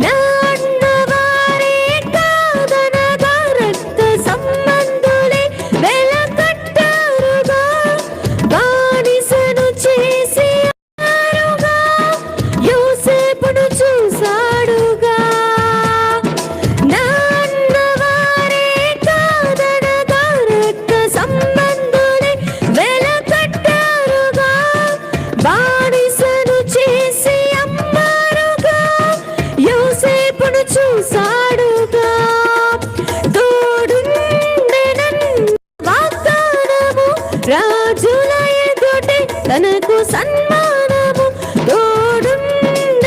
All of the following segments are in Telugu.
నా అన్నవారే కాదనగా రక్త సంబంధులే వెలకట్టారుగా, బానిసను చేసి అన్నారుగా, యోసేపును చూశాడుగా. నా అన్నవారే కాదనగా రక్త సంబంధులే వెలకట్టారుగా, బానిసను చేసి అమ్మారుగా, యోసేపును చూశాడుగా. తోడుండెనన్న వాగ్దానము రాజుల ఎదుటే తనకు సన్మానము. తోడుండెనన్న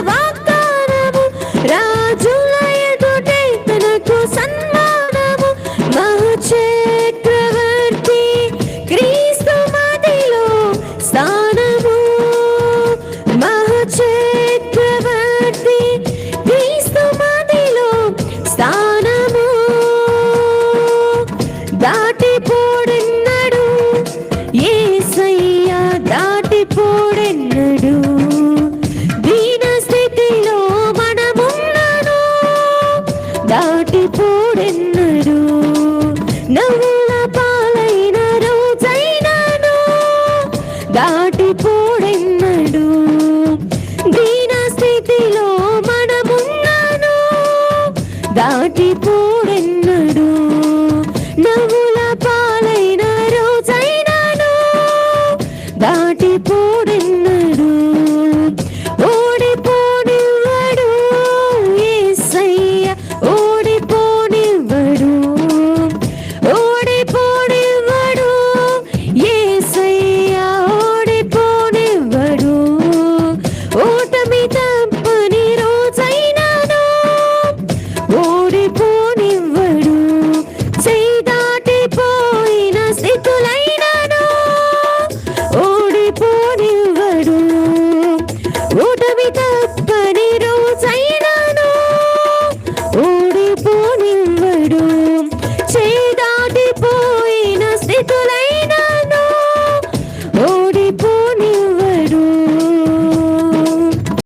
వాగ్దానము రాజుల ఎదుటే తనకు సన్మానము. మహచక్రవర్తి క్రీస్తు మదిలో స్థానము. మహచక్రవర్తి క్రీస్తు మదిలో స్థానము. దాటిపోడెన్నడు యేసయ్య దాటిపోడెన్నడు. దీన స్థితిలో మనమున్నను దాటిపోడెన్నడు. నవ్వుల పాలైన రోజైనను దాటిపోడెన్నడు. దీన స్థితిలో మనమున్నను దాటిపోడెన్నడు. నవ్వుల పాలైన రోజైనను దాటిపోడెన్నడు. ఓడిపోనివ్వడు యేసయ్య, ఓడిపోనివ్వడు. ఓడిపోనివ్వడు యేసయ్య, ఓడిపోనివ్వడు. ఓటమి తప్పని రోజైనను ఓడిపోనివ్వడు. చెయ్యి దాటిపోయిన స్థితులైనను ఓడిపోనివ్వడు. ఓటమి తప్ప